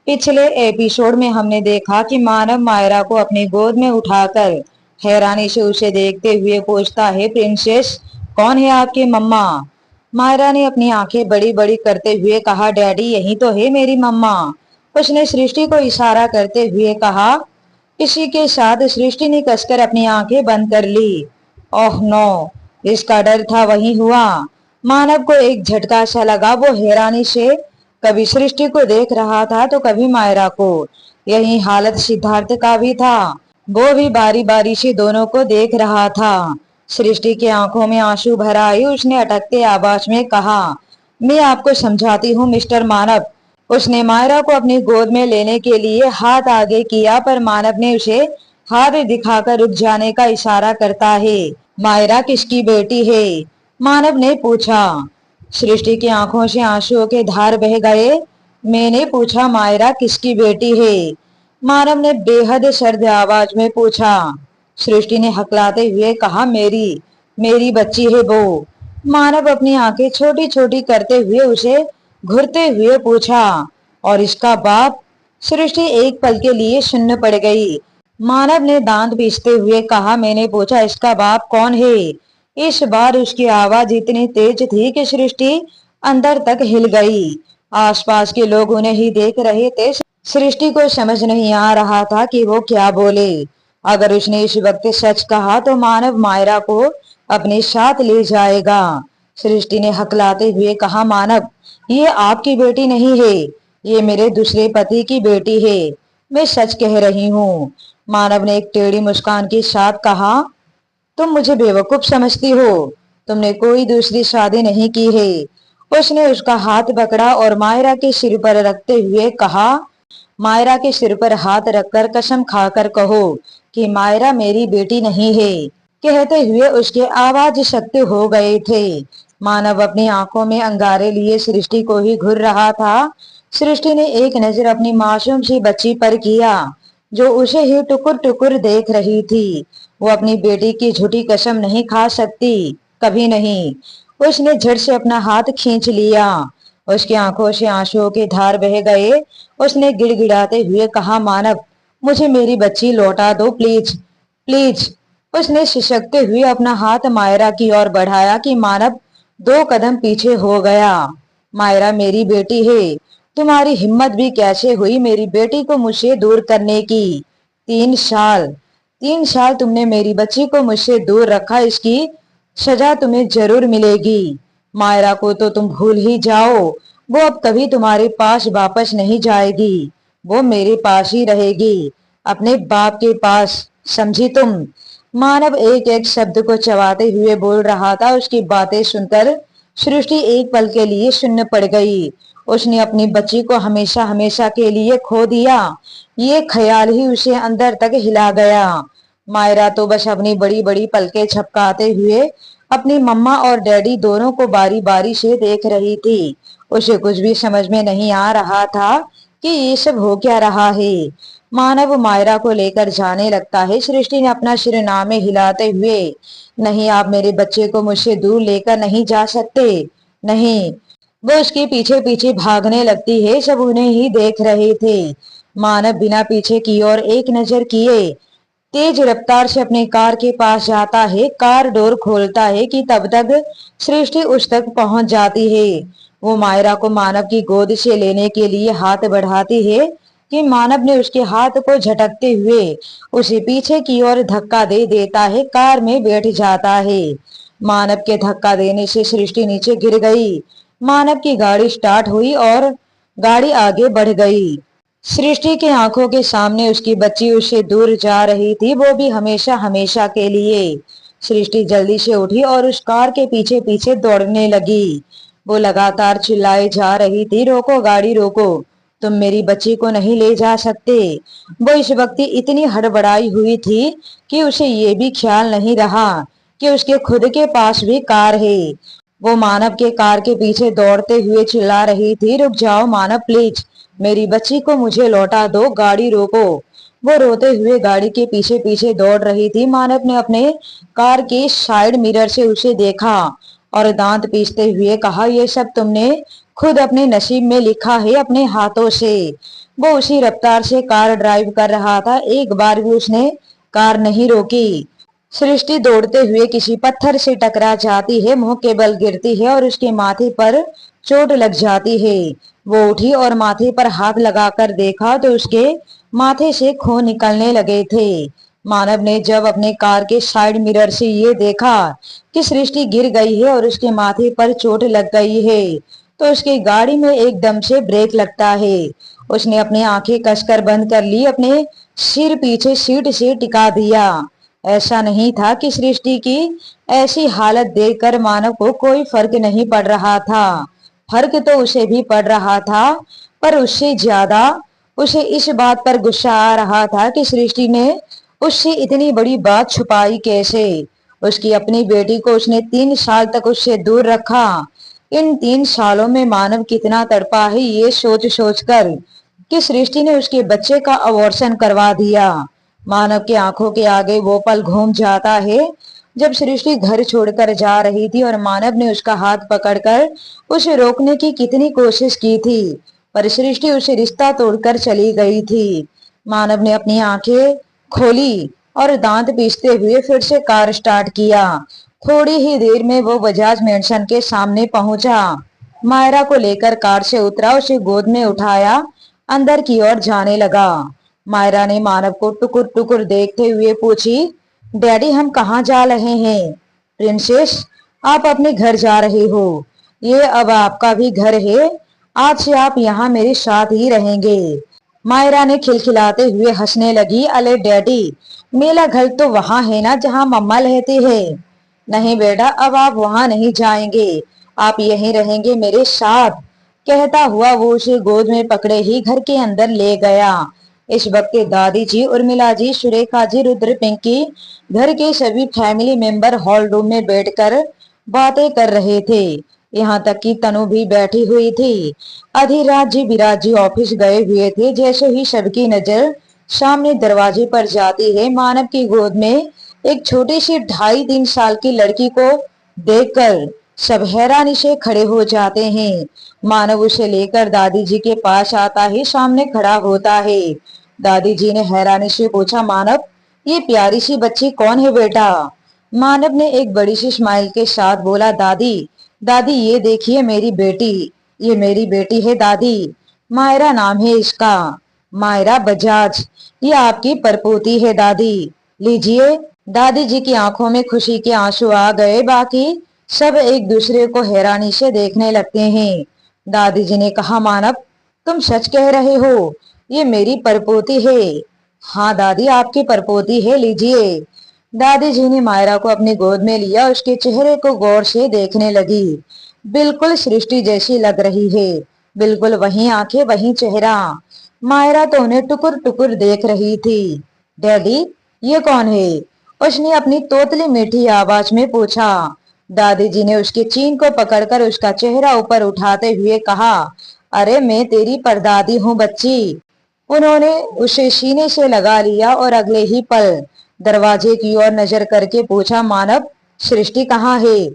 पिछले एपिसोड में हमने देखा कि मानव मायरा को अपनी गोद में उठाकर हैरानी से उसे देखते हुए पूछता है, प्रिंसेस कौन है आपकी मम्मा। मायरा ने अपनी आंखें बड़ी बड़ी करते हुए कहा, डैडी यही तो है मेरी मम्मा। उसने सृष्टि को इशारा करते हुए कहा। इसी के साथ सृष्टि ने कसकर अपनी आंखें बंद कर ली। ओह नो, इसका डर था वही हुआ। मानव को एक झटका सा लगा। वो हैरानी से कभी सृष्टि को देख रहा था तो कभी मायरा को। यही हालत सिद्धार्थ का भी था। वो भी बारी बारी से दोनों को देख रहा था। सृष्टि की आंखों में आंसू भर आए। उसने अटकते आवाज में कहा, मैं आपको समझाती हूँ मिस्टर मानव। उसने मायरा को अपनी गोद में लेने के लिए हाथ आगे किया, पर मानव ने उसे हाथ दिखाकर रुक जाने का इशारा करता है। मायरा किसकी बेटी है? मानव ने पूछा। सृष्टि की आंखों से आंसुओं के धार बह गए। मैंने पूछा मायरा किसकी बेटी है? मानव ने बेहद सर्द आवाज में पूछा। सृष्टि ने हकलाते हुए कहा, मेरी मेरी बच्ची है वो। मानव अपनी आंखें छोटी छोटी करते हुए उसे घूरते हुए पूछा, और इसका बाप? सृष्टि एक पल के लिए सुन्न पड़ गई। मानव ने दांत पीसते हुए कहा, मैंने पूछा इसका बाप कौन है? इस बार उसकी आवाज इतनी तेज थी कि सृष्टि अंदर तक हिल गई। आसपास के लोग उन्हें ही देख रहे थे। सृष्टि को समझ नहीं आ रहा था कि वो क्या बोले। अगर उसने इस वक्त सच कहा तो मानव मायरा को अपने साथ ले जाएगा। सृष्टि ने हकलाते हुए कहा, मानव ये आपकी बेटी नहीं है, ये मेरे दूसरे पति की बेटी है। मैं सच कह रही हूँ। मानव ने एक टेढ़ी मुस्कान के साथ कहा, तुम मुझे बेवकूफ समझती हो। तुमने कोई दूसरी शादी नहीं की है। उसने उसका हाथ पकड़ा और मायरा के सिर पर रखते हुए कहा, मायरा के सिर पर हाथ रखकर कसम खाकर कहो कि मायरा मेरी बेटी नहीं है। कहते हुए उसके आवाज शक्त हो गए थे। मानव अपनी आंखों में अंगारे लिए सृष्टि को ही घूर रहा था। सृष्टि ने एक नजर अपनी मासूम सी बच्ची पर किया, जो उसे ही टुकुर टुकुर देख रही थी। वो अपनी बेटी की झूठी कसम नहीं खा सकती, कभी नहीं। उसने झट से अपना हाथ खींच लिया। उसकी आंखों से आंसुओं के धार बह गए। उसने गिड़गिड़ाते हुए कहा, मानव मुझे मेरी बच्ची लौटा दो प्लीज प्लीज। उसने सिसकते हुए अपना हाथ मायरा की ओर बढ़ाया कि मानव 2 कदम पीछे हो गया। मायरा मेरी बेटी है। तुम्हारी हिम्मत भी कैसे हुई मेरी बेटी को मुझसे दूर करने की? 3 साल 3 साल तुमने मेरी बच्ची को मुझसे दूर रखा, इसकी सजा तुम्हें जरूर मिलेगी। मायरा को तो तुम भूल ही जाओ। वो अब कभी तुम्हारे पास वापस नहीं जाएगी। वो मेरे पास ही रहेगी, अपने बाप के पास, समझी तुम? मानव एक एक शब्द को चबाते हुए बोल रहा था। उसकी बातें सुनकर सृष्टि एक पल के लिए सुन्न पड़ गई। उसने अपनी बच्ची को हमेशा हमेशा के लिए खो दिया, ये ख्याल ही उसे अंदर तक हिला गया। मायरा तो बस अपनी बड़ी बड़ी पलकें झपकाते हुए अपनी मम्मा और डैडी दोनों को बारी बारी से देख रही थी। उसे कुछ भी समझ में नहीं आ रहा था कि ये सब हो क्या रहा है। मानव मायरा को लेकर जाने लगता है। सृष्टि ने अपना सिर ना में हिलाते हुए, नहीं आप मेरे बच्चे को मुझसे दूर लेकर नहीं जा सकते, नहीं। वो उसके पीछे पीछे भागने लगती है। सब उन्हें ही देख रहे थे। मानव बिना पीछे की ओर एक नजर किए तेज रफ्तार से अपने कार के पास जाता है। कार डोर खोलता है कि तब तक सृष्टि उस तक पहुंच जाती है। वो मायरा को मानव की गोद से लेने के लिए हाथ बढ़ाती है कि मानव ने उसके हाथ को झटकते हुए उसे पीछे की ओर धक्का दे देता है। कार में बैठ जाता है। मानव के धक्का देने से सृष्टि नीचे गिर गई। मानव की गाड़ी स्टार्ट हुई और गाड़ी आगे बढ़ गई। सृष्टि की आंखों के सामने उसकी बच्ची उससे दूर जा रही थी, वो भी हमेशा हमेशा के लिए। सृष्टि जल्दी से उठी और उस कार के पीछे पीछे दौड़ने लगी। वो लगातार चिल्लाए जा रही थी, रोको गाड़ी रोको, तुम मेरी बच्ची को नहीं ले जा सकते। वो इस वक्त इतनी हड़बड़ाई हुई थी कि उसे ये भी ख्याल नहीं रहा कि उसके खुद के पास भी कार है। वो मानव के कार के पीछे दौड़ते हुए चिल्ला रही थी, रुक जाओ मानव प्लीज, मेरी बच्ची को मुझे लौटा दो, गाड़ी रोको। वो रोते हुए गाड़ी के पीछे पीछे दौड़ रही थी। मानव ने अपने कार के साइड मिरर से उसे देखा और दांत पीसते हुए कहा, ये सब तुमने खुद अपने नसीब में लिखा है, अपने हाथों से। वो उसी रफ्तार से कार ड्राइव कर रहा था, एक बार भी उसने कार नहीं रोकी। सृष्टि दौड़ते हुए किसी पत्थर से टकरा जाती है, मुंह के बल गिरती है और उसके माथे पर चोट लग जाती है। वो उठी और माथे पर हाथ लगाकर देखा तो उसके माथे से खून निकलने लगे थे। मानव ने जब अपने कार के साइड मिरर से ये देखा कि सृष्टि गिर गई है और उसके माथे पर चोट लग गई है, तो उसकी गाड़ी में एकदम से ब्रेक लगता है। उसने अपनी आंखें कसकर बंद कर ली, अपने सिर पीछे सीट से टिका दिया। ऐसा नहीं था कि सृष्टि की ऐसी हालत देखकर मानव को कोई फर्क नहीं पड़ रहा था। फर्क तो उसे भी पड़ रहा था, पर उससे ज्यादा उसे इस बात पर गुस्सा आ रहा था कि सृष्टि ने उससे इतनी बड़ी बात छुपाई कैसे। उसकी अपनी बेटी को उसने 3 साल तक उससे दूर रखा। इन 3 सालों में मानव कितना तड़पा है ये सोच सोच कर कि सृष्टि ने उसके बच्चे का अबॉर्शन करवा दिया। मानव की आंखों के आगे वो पल घूम जाता है जब सृष्टि घर छोड़कर जा रही थी और मानव ने उसका हाथ पकड़कर उसे रोकने की कितनी कोशिश की थी, पर सृष्टि उसे रिश्ता तोड़कर चली गई थी। मानव ने अपनी आंखें खोली और दांत पीसते हुए फिर से कार स्टार्ट किया। थोड़ी ही देर में वो बजाज मैंशन के सामने पहुंचा। मायरा को लेकर कार से उतरा, उसे गोद में उठाया, अंदर की ओर जाने लगा। मायरा ने मानव को टुकुर टुकुर देखते हुए पूछी, डैडी हम कहाँ जा रहे हैं? प्रिंसेस, आप अपने घर जा रहे हो। ये अब आपका भी घर है। आज से आप यहाँ मेरे साथ ही रहेंगे। मायरा ने खिलखिलाते हुए हंसने लगी। अरे डैडी, मेरा घर तो वहां है ना जहाँ मम्मा रहती है। नहीं बेटा, अब आप वहां नहीं जाएंगे, आप यहीं रहेंगे मेरे साथ। कहता हुआ वो उसे गोद में पकड़े ही घर के अंदर ले गया। इस वक्त दादी जी, उर्मिला जी, सुरेखा जी, रुद्र, पिंकी, घर के सभी फैमिली मेंबर हॉल रूम में बैठकर बातें कर रहे थे। यहाँ तक कि तनु भी बैठी हुई थी। अधिराज जी, विराज जी ऑफिस गए हुए थे। जैसे ही सबकी नजर सामने दरवाजे पर जाती है, मानव की गोद में एक छोटी सी 2.5-3 साल की लड़की को देखकर सब हैरानी से खड़े हो जाते हैं। मानव उसे लेकर दादी जी के पास आता ही सामने खड़ा होता है। दादी जी ने हैरानी से पूछा, मानव, ये प्यारी सी बच्ची कौन है बेटा? मानव ने एक बड़ी सी स्माइल के साथ बोला, दादी, दादी ये देखिए मेरी बेटी, ये मेरी बेटी है दादी। मायरा नाम है इसका, मायरा बजाज। ये आपकी परपोती है दादी, लीजिए। दादी जी की आंखों में खुशी के आंसू आ गए। बाकी सब एक दूसरे को हैरानी से देखने लगते हैं। दादी जी ने कहा, मानव, तुम सच कह रहे हो, ये मेरी परपोती है? हाँ दादी, आपकी परपोती है, लीजिए। दादी जी ने मायरा को अपनी गोद में लिया, उसके चेहरे को गौर से देखने लगी। बिल्कुल सृष्टि जैसी लग रही है, बिल्कुल वही आंखें, वही चेहरा। मायरा तो उन्हें टुकुर टुकुर देख रही थी। डैडी, ये कौन है? उसने अपनी तोतली मीठी आवाज में पूछा। दादी जी ने उसके चीन को पकड़कर उसका चेहरा ऊपर उठाते हुए कहा, अरे मैं तेरी परदादी हूँ बच्ची। उन्होंने उसे सीने से लगा लिया और अगले ही पल दरवाजे की ओर नजर करके पूछा, मानव, सृष्टि कहाँ है?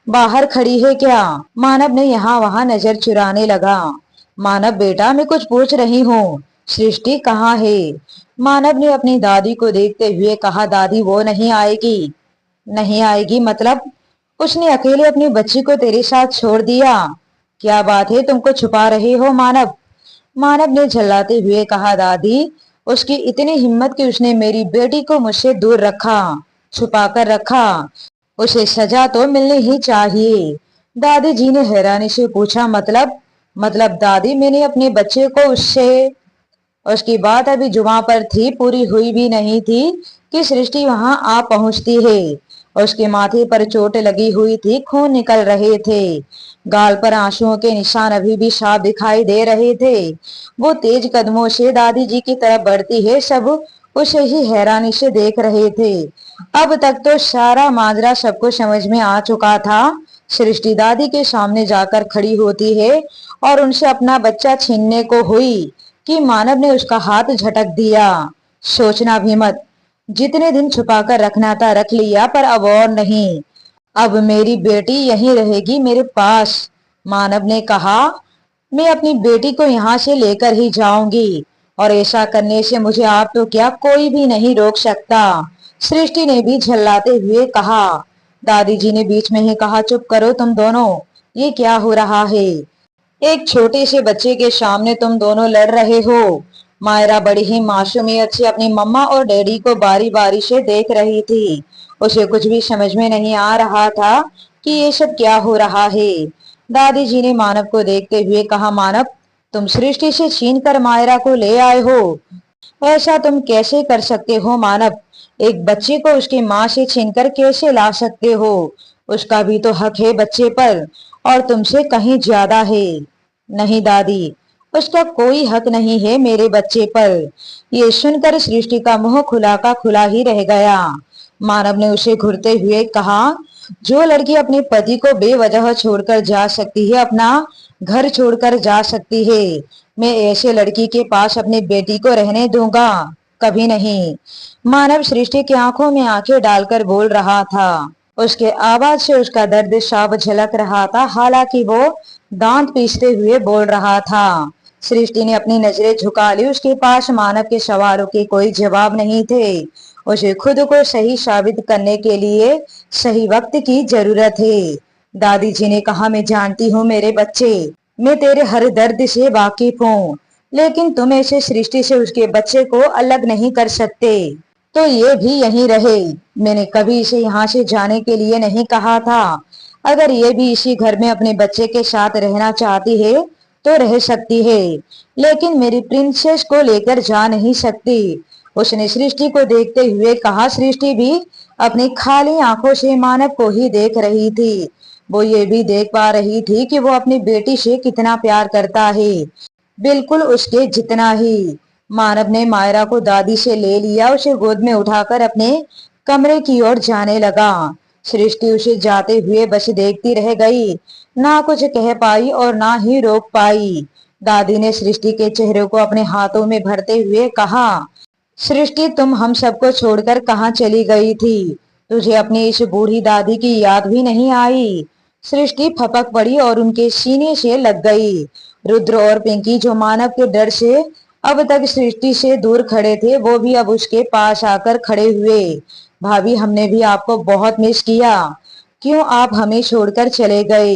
बाहर खड़ी है क्या? मानव ने यहाँ वहां नजर चुराने लगा। मानव बेटा, मैं कुछ पूछ रही हूँ, सृष्टि कहाँ है? मानव ने अपनी दादी को देखते हुए कहा, दादी वो नहीं आएगी। नहीं आएगी मतलब? उसने अकेले अपनी बच्ची को तेरे साथ छोड़ दिया? क्या बात है, तुमको छुपा रहे हो मानव? मानव ने झल्लाते हुए कहा, दादी, उसकी इतनी हिम्मत कि उसने मेरी बेटी को मुझसे दूर रखा, छुपा कर रखा। उसे सजा तो मिलनी ही चाहिए। दादी जी ने हैरानी से पूछा, मतलब दादी, मैंने अपने बच्चे को उससे। उसकी बात अभी जुबां पर थी, पूरी हुई भी नहीं थी कि सृष्टि वहां आ पहुंचती है। उसके माथे पर चोट लगी हुई थी, खून निकल रहे थे, गाल पर आंसुओं के निशान अभी भी साफ दिखाई दे रहे थे। वो तेज कदमों से दादी जी की तरफ बढ़ती है। सब उसे ही हैरानी से देख रहे थे। अब तक तो सारा माजरा सबको समझ में आ चुका था। सृष्टि दादी के सामने जाकर खड़ी होती है और उनसे अपना बच्चा छीनने को हुई कि मानव ने उसका हाथ झटक दिया। सोचना भी मत, जितने दिन छुपाकर रखना था रख लिया, पर अब और नहीं। अब मेरी बेटी यहीं रहेगी मेरे पास। मानव ने कहा, मैं अपनी बेटी को यहाँ से लेकर ही जाऊंगी। और ऐसा करने से मुझे आप तो क्या कोई भी नहीं रोक सकता। सृष्टि ने भी झल्लाते हुए कहा। दादी जी ने बीच में ही कहा, चुप करो तुम दोनों, ये क्या हो रहा है? एक छोटे से बच्चे के सामने तुम दोनों लड़ रहे हो। मायरा बड़ी ही मासूमियत से अपनी मम्मा और डैडी को बारी बारी से देख रही थी। उसे कुछ भी समझ में नहीं आ रहा था कि ये सब क्या हो रहा है। दादी जी ने मानव को देखते हुए कहा, मानव, तुम सृष्टि से छीन कर मायरा को ले आए हो। ऐसा तुम कैसे कर सकते हो मानव? एक बच्चे को उसकी माँ से छीनकर कैसे ला सकते हो? उसका भी तो हक है बच्चे पर, और तुमसे कहीं ज्यादा है। नहीं दादी, उसका कोई हक नहीं है मेरे बच्चे पर। ये सुनकर सृष्टि का मुंह खुला का खुला ही रह गया। मानव ने उसे घूरते हुए कहा, जो लड़की अपने पति को बेवजह छोड़कर जा सकती है, अपना घर छोड़कर जा सकती है, मैं ऐसे लड़की के पास अपनी बेटी को रहने दूंगा? कभी नहीं। मानव सृष्टि की आंखों में आंखें डालकर बोल रहा था। उसके आवाज से उसका दर्द साफ झलक रहा था, हालांकि वो दांत पीसते हुए बोल रहा था। सृष्टि ने अपनी नजरें झुका ली। उसके पास मानव के सवालों के कोई जवाब नहीं थे। उसे खुद को सही साबित करने के लिए सही वक्त की जरूरत है। दादी जी ने कहा, मैं जानती हूँ मेरे बच्चे, मैं तेरे हर दर्द से वाकिफ हूँ, लेकिन तुम ऐसे सृष्टि से उसके बच्चे को अलग नहीं कर सकते। तो ये भी यहीं रहे। मैंने कभी इसे यहाँ से जाने के लिए नहीं कहा था। अगर ये भी इसी घर में अपने बच्चे के साथ रहना चाहती है तो रह सकती है, लेकिन मेरी प्रिंसेस को लेकर जा नहीं सकती। उसने सृष्टि को देखते हुए कहा। सृष्टि भी अपनी खाली आंखों से मानव को ही देख रही थी। वो ये भी देख पा रही थी कि वो अपनी बेटी से कितना प्यार करता है, बिल्कुल उसके जितना ही। मानव ने मायरा को दादी से ले लिया। उसे गोद में उठाकर अपने कमरे की ओर जाने लगा। सृष्टि उसे जाते हुए बस देखती रह गई, ना कुछ कह पाई और ना ही रोक पाई। दादी ने सृष्टि के चेहरे को अपने हाथों में भरते हुए कहा, सृष्टि, तुम हम सबको छोड़कर कहाँ चली गई थी? तुझे अपनी इस बूढ़ी दादी की याद भी नहीं आई? सृष्टि फपक पड़ी और उनके सीने से लग गई। रुद्र और पिंकी, जो मानव के डर से अब तक सृष्टि से दूर खड़े थे, वो भी अब उसके पास आकर खड़े हुए। भाभी, हमने भी आपको बहुत मिस किया। क्यों आप हमें छोड़कर चले गए?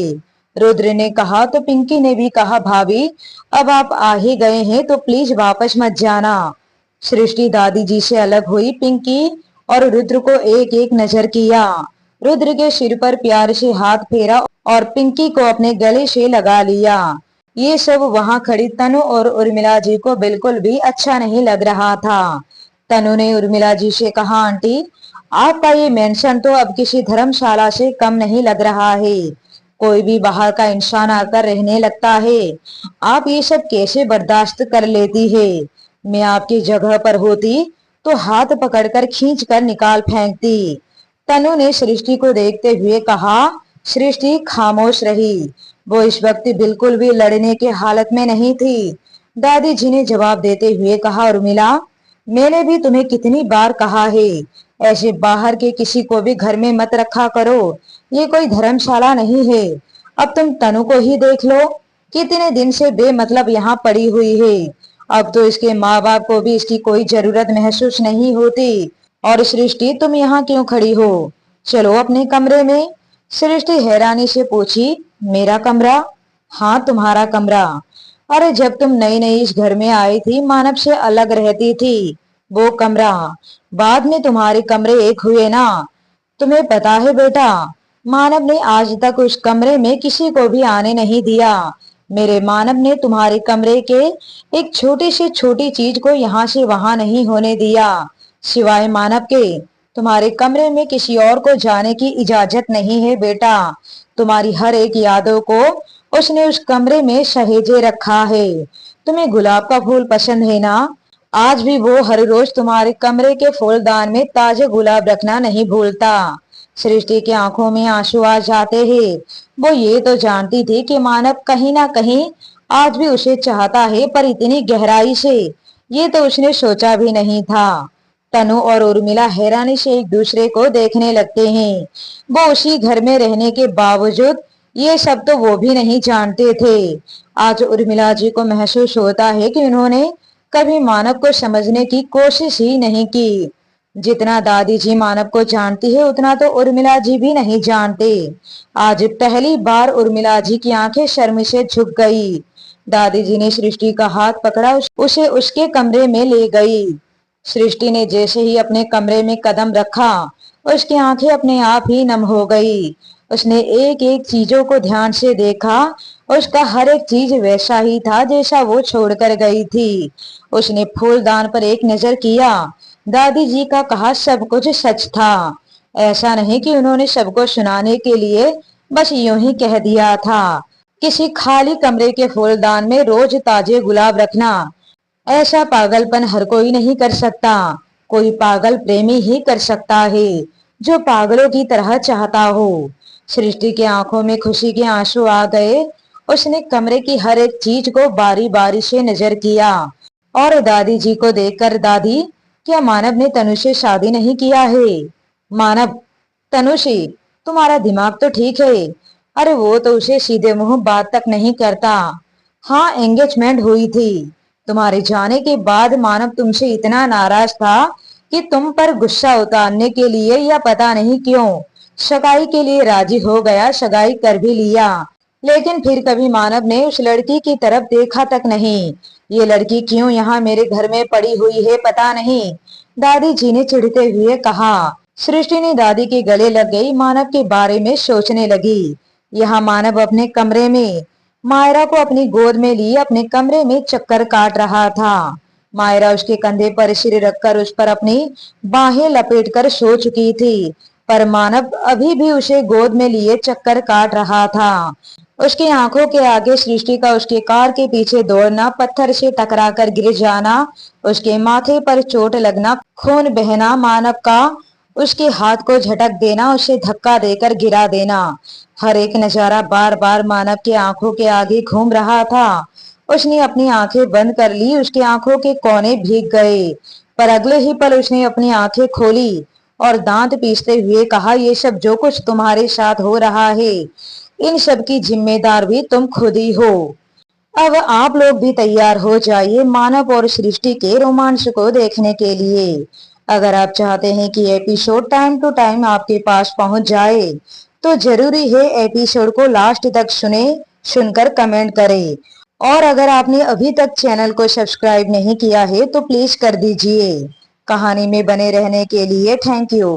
रुद्र ने कहा। तो पिंकी ने भी कहा, भाभी, अब आप आ ही गए हैं तो प्लीज वापस मत जाना। सृष्टि दादी जी से अलग हुई। पिंकी और रुद्र को एक एक नजर किया। रुद्र के सिर पर प्यार से हाथ फेरा और पिंकी को अपने गले से लगा लिया। ये सब वहां खड़ी तनु और उर्मिला जी को बिल्कुल भी अच्छा नहीं लग रहा था। तनु ने उर्मिला जी से कहा, आंटी, आपका ये मेंशन तो अब किसी धर्मशाला से कम नहीं लग रहा है। कोई भी बाहर का इंसान आकर रहने लगता है। आप ये सब कैसे बर्दाश्त कर लेती है? मैं आपकी जगह पर होती तो हाथ पकड़कर खींच कर निकाल फेंकती। तनु ने सृष्टि को देखते हुए कहा। सृष्टि खामोश रही। वो इस वक्त बिल्कुल भी लड़ने की हालत में नहीं थी। दादी जी ने जवाब देते हुए कहा, उर्मिला, मैंने भी तुम्हें कितनी बार कहा है, ऐसे बाहर के किसी को भी घर में मत रखा करो। ये कोई धर्मशाला नहीं है। अब तुम तनु को ही देख लो, कितने दिन से बेमतलब यहाँ पड़ी हुई है। अब तो इसके माँ बाप को भी इसकी कोई जरूरत महसूस नहीं होती। और सृष्टि, तुम यहाँ क्यों खड़ी हो? चलो अपने कमरे में। सृष्टि हैरानी से पूछी, मेरा कमरा? हाँ, तुम्हारा कमरा। अरे, जब तुम नई नई इस घर में आई थी, मानव से अलग रहती थी, वो कमरा। बाद में तुम्हारे कमरे एक हुए ना। तुम्हें पता है बेटा, मानव ने आज तक उस कमरे में किसी को भी आने नहीं दिया। मेरे मानव ने तुम्हारे कमरे के एक छोटी से छोटी चीज को यहाँ से वहां नहीं होने दिया। सिवाय मानव के तुम्हारे कमरे में किसी और को जाने की इजाजत नहीं है बेटा। तुम्हारी हर एक यादों को उसने उस कमरे में सहेजे रखा है। तुम्हें गुलाब का फूल पसंद है ना? आज भी वो हर रोज तुम्हारे कमरे के फूलदान में ताजे गुलाब रखना नहीं भूलता। सृष्टि की आंखों में आंसू आ जाते हैं। वो ये तो जानती थी कि मानव कहीं ना कहीं आज भी उसे चाहता है, पर इतनी गहराई से ये तो उसने सोचा भी नहीं था। तनु और उर्मिला हैरानी से एक दूसरे को देखने लगते हैं। वो उसी घर में रहने के बावजूद ये सब तो वो भी नहीं जानते थे। आज उर्मिला जी को महसूस होता है कि उन्होंने कभी मानव को समझने की कोशिश ही नहीं की। जितना दादी जी मानव को जानती है उतना तो उर्मिला जी भी नहीं जानते। आज पहली बार उर्मिला जी की आंखें शर्म से झुक गई। दादी जी ने सृष्टि का हाथ पकड़ा, उसे उसके कमरे में ले गई। सृष्टि ने जैसे ही अपने कमरे में कदम रखा, उसकी आंखें अपने आप ही नम हो गई। उसने एक एक चीजों को ध्यान से देखा। उसका हर एक चीज वैसा ही था जैसा वो छोड़कर गई थी। उसने फूलदान पर एक नजर किया। दादी जी का कहा सब कुछ सच था। ऐसा नहीं कि उन्होंने सबको सुनाने के लिए बस यूं ही कह दिया था। किसी खाली कमरे के फूलदान में रोज ताजे गुलाब रखना, ऐसा पागलपन हर कोई नहीं कर सकता। कोई पागल प्रेमी ही कर सकता है, जो पागलों की तरह चाहता हो। सृष्टि की आंखों में खुशी के आंसू आ गए। उसने कमरे की हर एक चीज को बारी बारी से नजर किया और दादी जी को देखकर, दादी, क्या मानव ने तनु से शादी नहीं किया है? मानव, तनु से? तुम्हारा दिमाग तो ठीक है। अरे वो तो उसे सीधे मुंह बात तक नहीं करता। हाँ, एंगेजमेंट हुई थी। तुम्हारे जाने के बाद मानव तुमसे इतना नाराज था कि तुम पर गुस्सा उतारने के लिए या पता नहीं क्यों सगाई के लिए राजी हो गया, सगाई कर भी लिया। लेकिन फिर कभी मानव ने उस लड़की की तरफ देखा तक नहीं। ये लड़की क्यों यहाँ मेरे घर में पड़ी हुई है पता नहीं, दादी जी ने चिढ़ते हुए कहा। सृष्टि ने दादी के गले लग गई, मानव के बारे में सोचने लगी। यहाँ मानव अपने कमरे में मायरा को अपनी गोद में लिए अपने कमरे में चक्कर काट रहा था। मायरा उसके कंधे पर सिर रखकर उस पर अपनी बाहें लपेटकर सो चुकी थी, पर मानव अभी भी उसे गोद में लिए चक्कर काट रहा था। उसकी आंखों के आगे सृष्टि का उसके कार के पीछे दौड़ना, पत्थर से टकराकर गिर जाना, उसके माथे पर चोट लगना, खून बहना, मानव का उसके हाथ को झटक देना, उसे धक्का देकर गिरा देना, हर एक नजारा बार बार मानव की आंखों के आगे घूम रहा था। उसने अपनी आंखें बंद कर ली, उसकी आंखों के कोने भीग गए, पर अगले ही पल उसने अपनी आंखें खोली और दांत पीसते हुए कहा, ये सब जो कुछ तुम्हारे साथ हो रहा है, इन सब की जिम्मेदार भी तुम खुद ही हो। अब आप लोग भी तैयार हो जाइए मानव और सृष्टि के रोमांस को देखने के लिए। अगर आप चाहते हैं कि एपिसोड टाइम टू टाइम आपके पास पहुंच जाए, तो जरूरी है एपिसोड को लास्ट तक सुने, सुनकर कमेंट करें। और अगर आपने अभी तक चैनल को सब्सक्राइब नहीं किया है तो प्लीज कर दीजिए। कहानी में बने रहने के लिए थैंक यू।